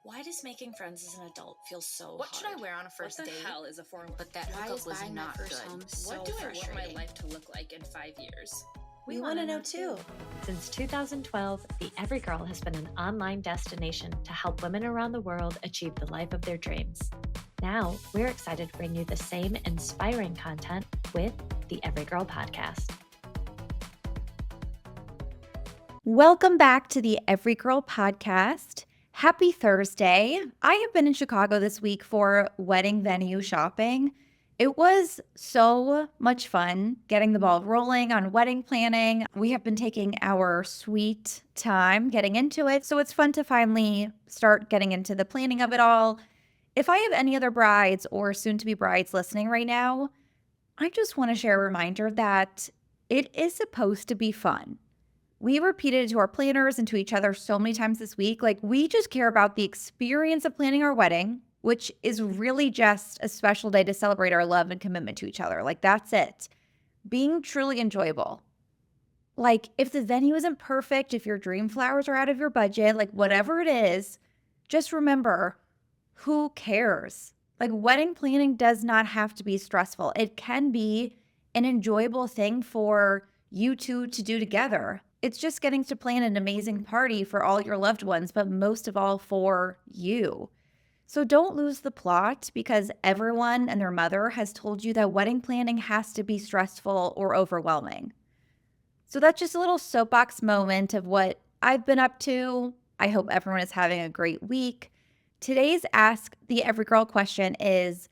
Why does making friends as an adult feel so What hard? should I wear on a first What the date? hell is a form? But that Why hookup is was buying my not first good. home so What do I want my frustrating? life to look like in 5 years? We want to know too. Since 2012, the Everygirl has been an online destination to help women around the world achieve the life of their dreams. Now, we're excited to bring you the same inspiring content with the Everygirl podcast. Welcome back to the Everygirl podcast. Happy Thursday. I have been in Chicago this week for wedding venue shopping. It was so much fun getting the ball rolling on wedding planning. We have been taking our sweet time getting into it, so it's fun to finally start getting into the planning of it all. If I have any other brides or soon-to-be brides listening right now, I just want to share a reminder that it is supposed to be fun. We repeated it to our planners and to each other so many times this week. We just care about the experience of planning our wedding, which is really just a special day to celebrate our love and commitment to each other. That's it. Being truly enjoyable. If the venue isn't perfect, if your dream flowers are out of your budget, whatever it is, just remember, who cares? Wedding planning does not have to be stressful. It can be an enjoyable thing for you two to do together. It's just getting to plan an amazing party for all your loved ones, but most of all for you. So don't lose the plot because everyone and their mother has told you that wedding planning has to be stressful or overwhelming. So that's just a little soapbox moment of what I've been up to. I hope everyone is having a great week. Today's Ask the Everygirl question is,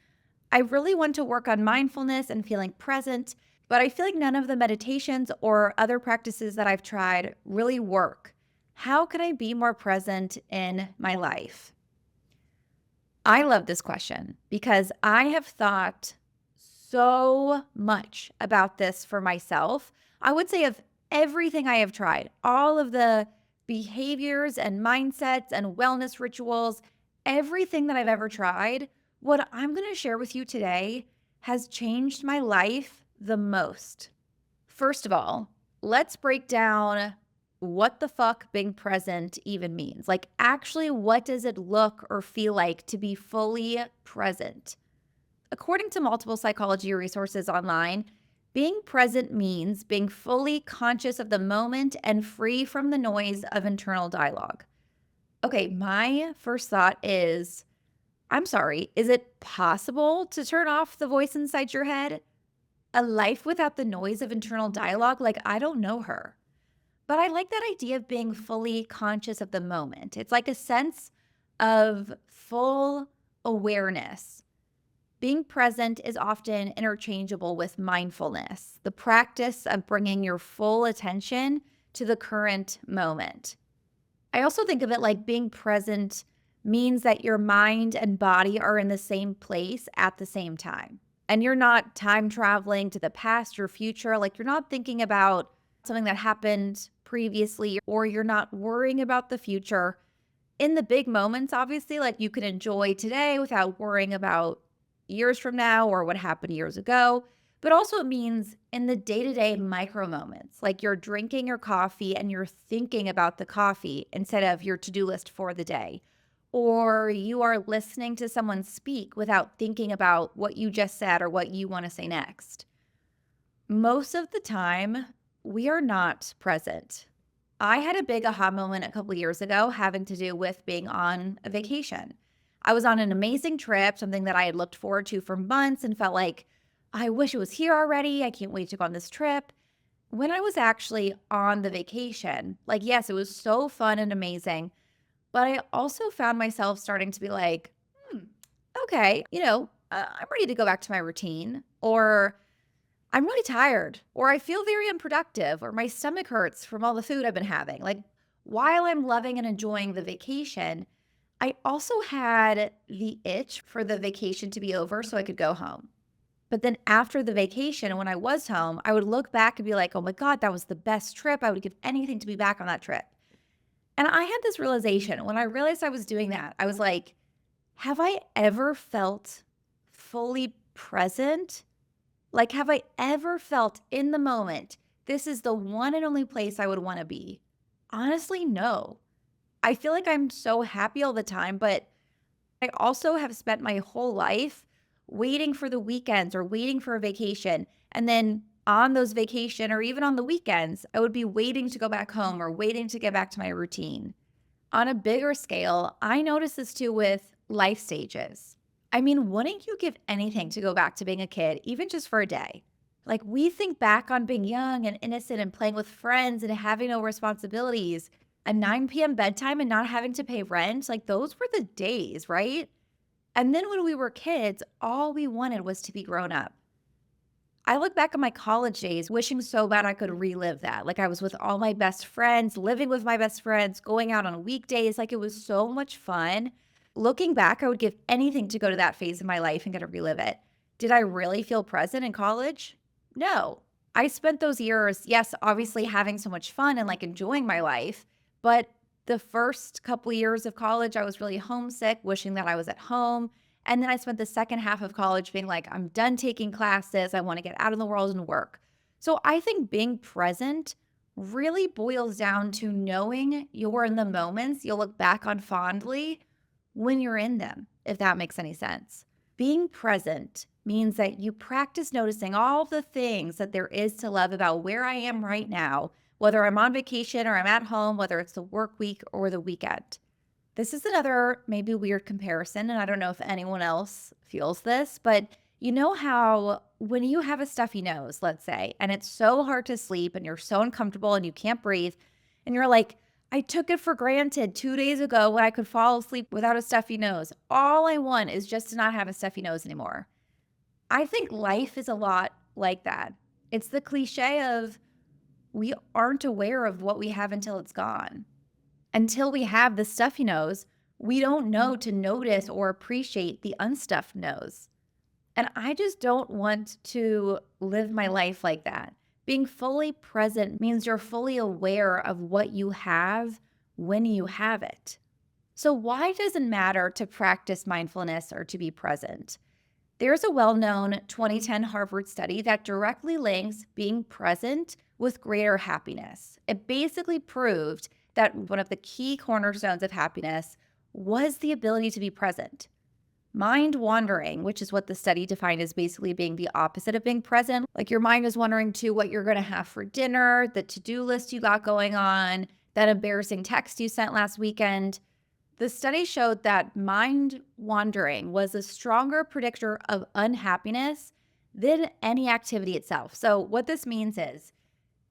I really want to work on mindfulness and feeling present, but I feel like none of the meditations or other practices that I've tried really work. How can I be more present in my life? I love this question because I have thought so much about this for myself. I would say of everything I have tried, all of the behaviors and mindsets and wellness rituals, everything that I've ever tried, what I'm going to share with you today has changed my life the most. First of all, let's break down what the fuck being present even means. Actually, what does it look or feel like to be fully present? According to multiple psychology resources online, being present means being fully conscious of the moment and free from the noise of internal dialogue. Okay, my first thought is, I'm sorry, is it possible to turn off the voice inside your head? A life without the noise of internal dialogue? I don't know her. But I like that idea of being fully conscious of the moment. It's like a sense of full awareness. Being present is often interchangeable with mindfulness, the practice of bringing your full attention to the current moment. I also think of it like being present means that your mind and body are in the same place at the same time. And you're not time traveling to the past or future. You're not thinking about something that happened previously, or you're not worrying about the future. In the big moments, obviously, you can enjoy today without worrying about years from now or what happened years ago. But also it means in the day-to-day micro moments, you're drinking your coffee and you're thinking about the coffee instead of your to-do list for the day. Or you are listening to someone speak without thinking about what you just said or what you want to say next. Most of the time, we are not present. I had a big aha moment a couple years ago having to do with being on a vacation. I was on an amazing trip, something that I had looked forward to for months and felt like, I wish it was here already. I can't wait to go on this trip. When I was actually on the vacation, yes, it was so fun and amazing. But I also found myself starting to be like, okay, I'm ready to go back to my routine, or I'm really tired, or I feel very unproductive, or my stomach hurts from all the food I've been having. While I'm loving and enjoying the vacation, I also had the itch for the vacation to be over so I could go home. But then after the vacation, when I was home, I would look back and be like, oh my God, that was the best trip. I would give anything to be back on that trip. And I had this realization when I realized I was doing that. I was like, have I ever felt fully present? Have I ever felt in the moment, this is the one and only place I would want to be? Honestly, no. I feel like I'm so happy all the time, but I also have spent my whole life waiting for the weekends or waiting for a vacation. And then on those vacation or even on the weekends, I would be waiting to go back home or waiting to get back to my routine. On a bigger scale, I notice this too with life stages. I mean, wouldn't you give anything to go back to being a kid, even just for a day? Like, we think back on being young and innocent and playing with friends and having no responsibilities. A 9 p.m. bedtime and not having to pay rent, like, those were the days, right? And then when we were kids, all we wanted was to be grown up. I look back at my college days wishing so bad I could relive that. Like, I was with all my best friends, living with my best friends, going out on weekdays. Like, it was so much fun. Looking back, I would give anything to go to that phase of my life and get to relive it. Did I really feel present in college? No. I spent those years, yes, obviously having so much fun and like enjoying my life. But the first couple years of college, I was really homesick, wishing that I was at home. And then I spent the second half of college being like, I'm done taking classes. I want to get out in the world and work. So I think being present really boils down to knowing you're in the moments you'll look back on fondly when you're in them, if that makes any sense. Being present means that you practice noticing all the things that there is to love about where I am right now, whether I'm on vacation or I'm at home, whether it's the work week or the weekend. This is another maybe weird comparison, and I don't know if anyone else feels this, but you know how when you have a stuffy nose, let's say, and it's so hard to sleep and you're so uncomfortable and you can't breathe, and you're like, I took it for granted 2 days ago when I could fall asleep without a stuffy nose. All I want is just to not have a stuffy nose anymore. I think life is a lot like that. It's the cliche of we aren't aware of what we have until it's gone. Until we have the stuffy nose, we don't know to notice or appreciate the unstuffed nose. And I just don't want to live my life like that. Being fully present means you're fully aware of what you have when you have it. So why does it matter to practice mindfulness or to be present? There's a well-known 2010 Harvard study that directly links being present with greater happiness. It basically proved that one of the key cornerstones of happiness was the ability to be present. Mind wandering, which is what the study defined as basically being the opposite of being present. Like your mind is wandering to what you're going to have for dinner, the to-do list you got going on, that embarrassing text you sent last weekend. The study showed that mind wandering was a stronger predictor of unhappiness than any activity itself. So what this means is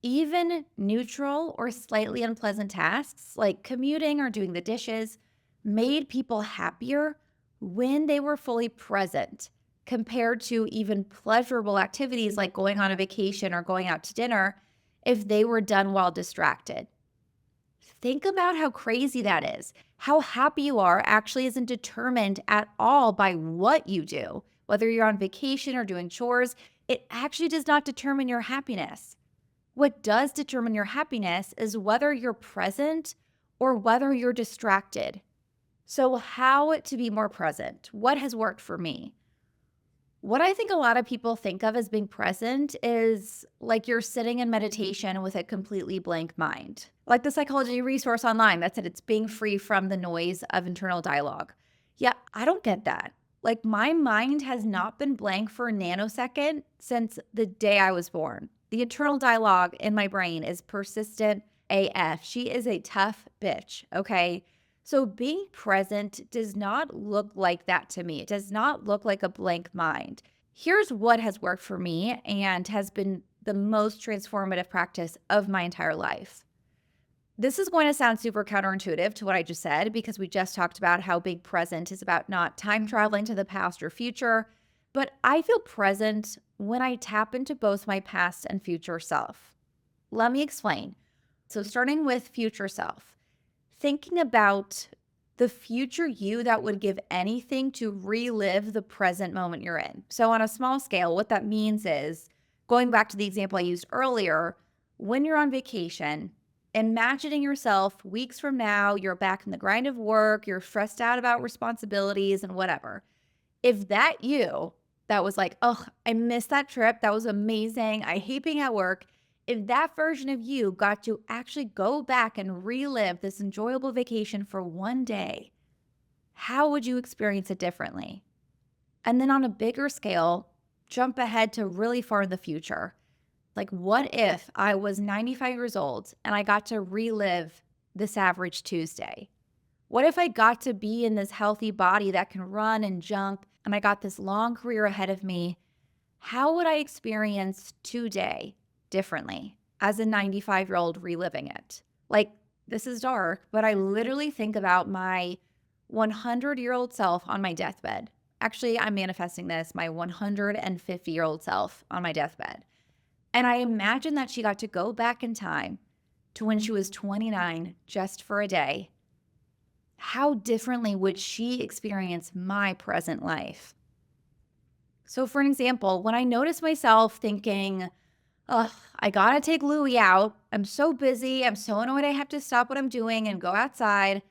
even neutral or slightly unpleasant tasks like commuting or doing the dishes made people happier when they were fully present compared to even pleasurable activities like going on a vacation or going out to dinner if they were done while distracted. Think about how crazy that is. How happy you are actually isn't determined at all by what you do. Whether you're on vacation or doing chores, it actually does not determine your happiness. What does determine your happiness is whether you're present or whether you're distracted. So how to be more present? What has worked for me? What I think a lot of people think of as being present is like you're sitting in meditation with a completely blank mind. Like the psychology resource online that said it's being free from the noise of internal dialogue. Yeah, I don't get that. Like my mind has not been blank for a nanosecond since the day I was born. The internal dialogue in my brain is persistent AF. She is a tough bitch, okay? So being present does not look like that to me. It does not look like a blank mind. Here's what has worked for me and has been the most transformative practice of my entire life. This is going to sound super counterintuitive to what I just said because we just talked about how being present is about not time traveling to the past or future, but I feel present when I tap into both my past and future self. Let me explain. So starting with future self. Thinking about the future you that would give anything to relive the present moment you're in. So on a small scale, what that means is, going back to the example I used earlier, when you're on vacation, imagining yourself weeks from now, you're back in the grind of work, you're stressed out about responsibilities and whatever. If that was like, oh, I missed that trip, that was amazing, I hate being at work. If that version of you got to actually go back and relive this enjoyable vacation for one day, how would you experience it differently? And then on a bigger scale, jump ahead to really far in the future. Like, what if I was 95 years old and I got to relive this average Tuesday? What if I got to be in this healthy body that can run and jump and I got this long career ahead of me? How would I experience today differently as a 95-year-old reliving it? Like, this is dark, but I literally think about my 100-year-old self on my deathbed. Actually, I'm manifesting this, my 150-year-old self on my deathbed. And I imagine that she got to go back in time to when she was 29 just for a day. How differently would she experience my present life? So for an example, when I notice myself thinking, ugh, I gotta take Louie out. I'm so busy. I'm so annoyed I have to stop what I'm doing and go outside.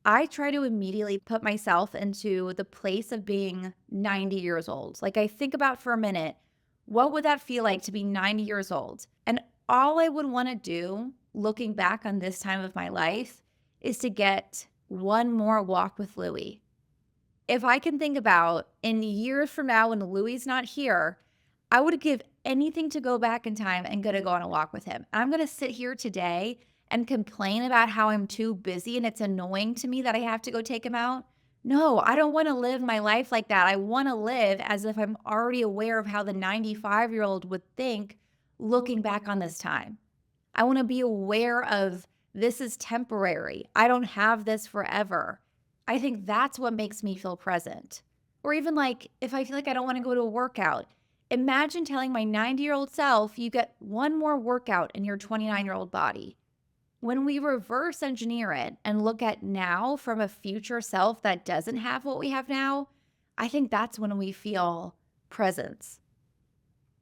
I try to immediately put myself into the place of being 90 years old. Like, I think about for a minute, what would that feel like to be 90 years old? And all I would want to do, looking back on this time of my life, is to get one more walk with Louie. If I can think about in years from now when Louie's not here, I would give anything to go back in time and go on a walk with him. I'm going to sit here today and complain about how I'm too busy and it's annoying to me that I have to go take him out. No, I don't want to live my life like that. I want to live as if I'm already aware of how the 95-year-old would think looking back on this time. I want to be aware of this is temporary. I don't have this forever. I think that's what makes me feel present. Or even like if I feel like I don't want to go to a workout, imagine telling my 90-year-old self you get one more workout in your 29-year-old body. When we reverse engineer it and look at now from a future self that doesn't have what we have now, I think that's when we feel presence.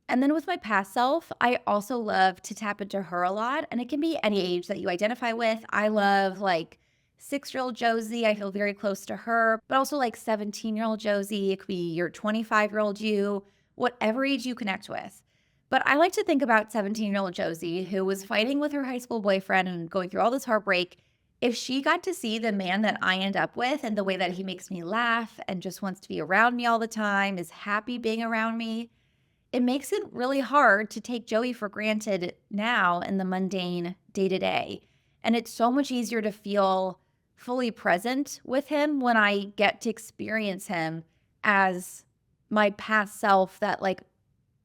And then with my past self, I also love to tap into her a lot. And it can be any age that you identify with. I love like 6-year-old Josie. I feel very close to her, but also like 17-year-old Josie. It could be your 25-year-old you, whatever age you connect with. But I like to think about 17-year-old Josie, who was fighting with her high school boyfriend and going through all this heartbreak. If she got to see the man that I end up with and the way that he makes me laugh and just wants to be around me all the time, is happy being around me, it makes it really hard to take Joey for granted now in the mundane day-to-day. And it's so much easier to feel fully present with him when I get to experience him as my past self that like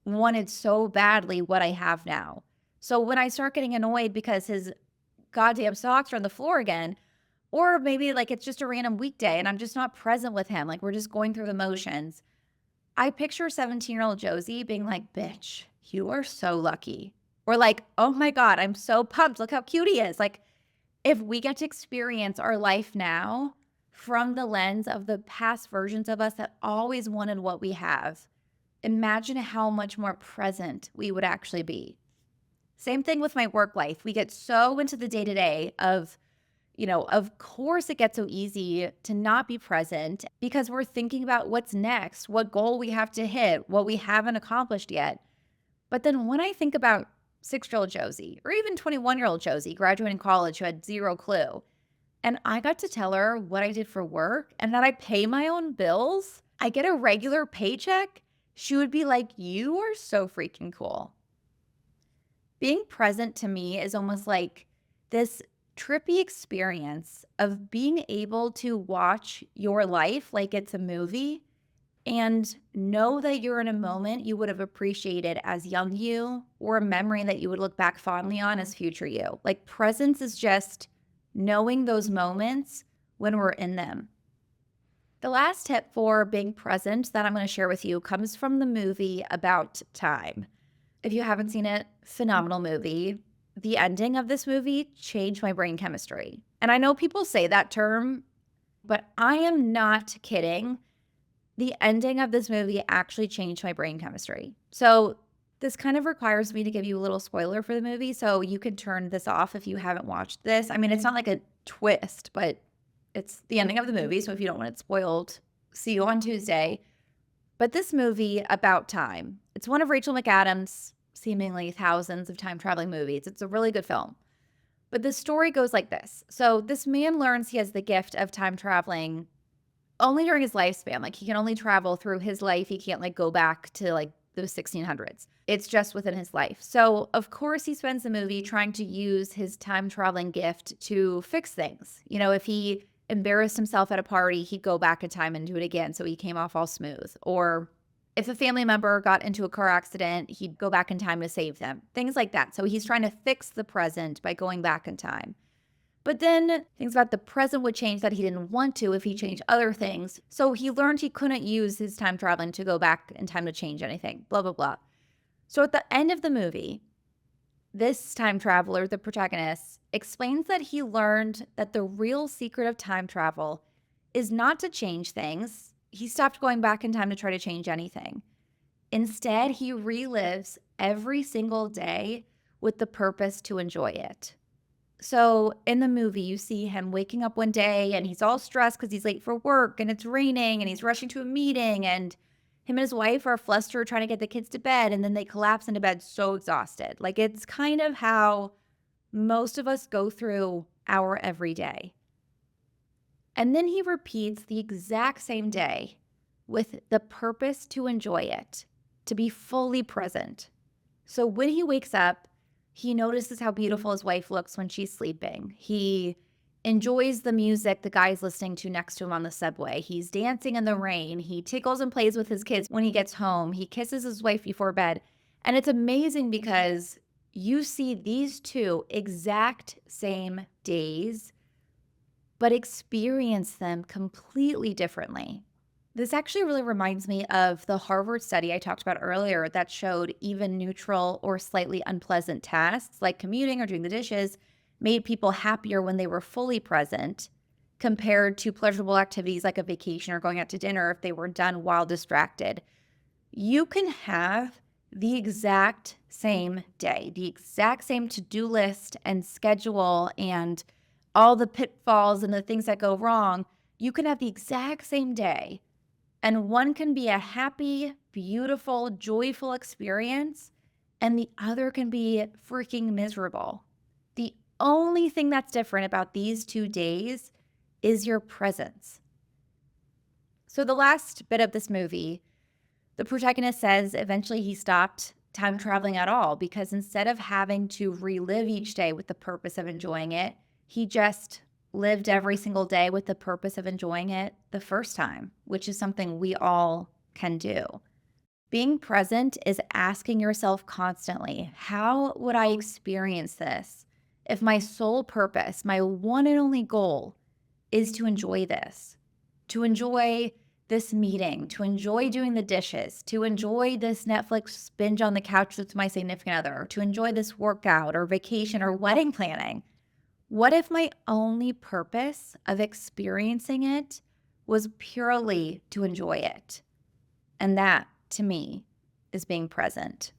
wanted so badly what I have now. So when I start getting annoyed because his goddamn socks are on the floor again, or maybe like it's just a random weekday and I'm just not present with him, like we're just going through the motions, I picture 17-year-old Josie being like, bitch, you are so lucky. Or like, oh my God, I'm so pumped. Look how cute he is. Like, if we get to experience our life now from the lens of the past versions of us that always wanted what we have, imagine how much more present we would actually be. Same thing with my work life. We get so into the day-to-day of, of course it gets so easy to not be present because we're thinking about what's next, what goal we have to hit, what we haven't accomplished yet. But then when I think about 6-year-old Josie or even 21-year-old Josie graduating college who had zero clue, and I got to tell her what I did for work and that I pay my own bills, I get a regular paycheck, she would be like, you are so freaking cool. Being present to me is almost like this trippy experience of being able to watch your life like it's a movie and know that you're in a moment you would have appreciated as young you or a memory that you would look back fondly on as future you. Like presence is just knowing those moments when we're in them. The last tip for being present that I'm going to share with you comes from the movie About Time. If you haven't seen it, phenomenal movie. The ending of this movie changed my brain chemistry. And I know people say that term, but I am not kidding. The ending of this movie actually changed my brain chemistry. So this kind of requires me to give you a little spoiler for the movie, so you can turn this off if you haven't watched this. I mean, it's not like a twist, but it's the ending of the movie, so if you don't want it spoiled, see you on Tuesday. But this movie, About Time, it's one of Rachel McAdams' seemingly thousands of time traveling movies. It's a really good film. But the story goes like this. So this man learns he has the gift of time traveling only during his lifespan. Like he can only travel through his life. He can't like go back to like the 1600s. It's just within his life. So of course he spends the movie trying to use his time traveling gift to fix things. You know, if he embarrassed himself at a party, he'd go back in time and do it again so he came off all smooth. Or if a family member got into a car accident, he'd go back in time to save them. Things like that. So he's trying to fix the present by going back in time. But then things about the present would change that he didn't want to if he changed other things. So he learned he couldn't use his time traveling to go back in time to change anything, blah, blah, blah. So at the end of the movie, this time traveler, the protagonist, explains that he learned that the real secret of time travel is not to change things. He stopped going back in time to try to change anything. Instead, he relives every single day with the purpose to enjoy it. So in the movie, you see him waking up one day and he's all stressed because he's late for work and it's raining and he's rushing to a meeting, and him and his wife are flustered trying to get the kids to bed, and then they collapse into bed so exhausted. Like it's kind of how most of us go through our everyday. And then he repeats the exact same day with the purpose to enjoy it, to be fully present. So when he wakes up, he notices how beautiful his wife looks when she's sleeping. He enjoys the music the guy's listening to next to him on the subway. He's dancing in the rain. He tickles and plays with his kids when he gets home. He kisses his wife before bed. And it's amazing because you see these two exact same days, but experience them completely differently. This actually really reminds me of the Harvard study I talked about earlier that showed even neutral or slightly unpleasant tasks like commuting or doing the dishes made people happier when they were fully present compared to pleasurable activities like a vacation or going out to dinner if they were done while distracted. You can have the exact same day, the exact same to-do list and schedule and all the pitfalls and the things that go wrong. You can have the exact same day, and one can be a happy, beautiful, joyful experience, and the other can be freaking miserable. The only thing that's different about these 2 days is your presence. So the last bit of this movie, the protagonist says eventually he stopped time traveling at all because instead of having to relive each day with the purpose of enjoying it, he just lived every single day with the purpose of enjoying it the first time, which is something we all can do. Being present is asking yourself constantly, how would I experience this if my sole purpose, my one and only goal is to enjoy this, to enjoy this meeting, to enjoy doing the dishes, to enjoy this Netflix binge on the couch with my significant other, to enjoy this workout or vacation or wedding planning? What if my only purpose of experiencing it was purely to enjoy it? And that, to me, is being present.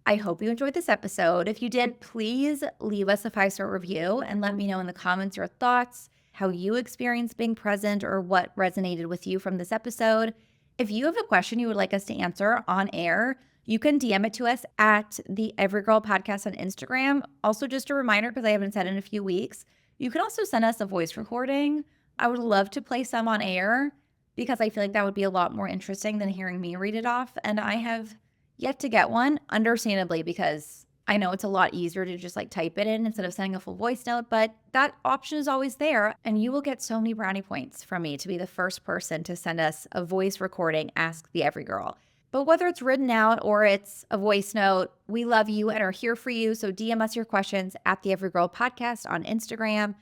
I hope you enjoyed this episode. If you did, please leave us a 5-star review and let me know in the comments your thoughts, how you experienced being present, or what resonated with you from this episode. If you have a question you would like us to answer on air, you can DM it to us at the Everygirl Podcast on Instagram. Also, just a reminder, because I haven't said in a few weeks, you can also send us a voice recording. I would love to play some on air because I feel like that would be a lot more interesting than hearing me read it off. And I have yet to get one, understandably, because I know it's a lot easier to just like type it in instead of sending a full voice note, but that option is always there. And you will get so many brownie points from me to be the first person to send us a voice recording, Ask the Everygirl. But whether it's written out or it's a voice note, we love you and are here for you. So DM us your questions at the Everygirl Podcast on Instagram.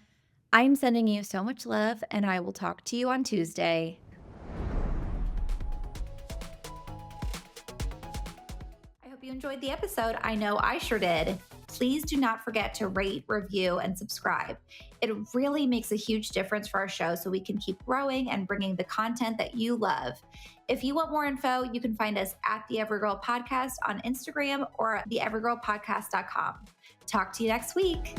I'm sending you so much love, and I will talk to you on Tuesday. I hope you enjoyed the episode. I know I sure did. Please do not forget to rate, review, and subscribe. It really makes a huge difference for our show so we can keep growing and bringing the content that you love. If you want more info, you can find us at the Everygirl Podcast on Instagram or theeverygirlpodcast.com. Talk to you next week.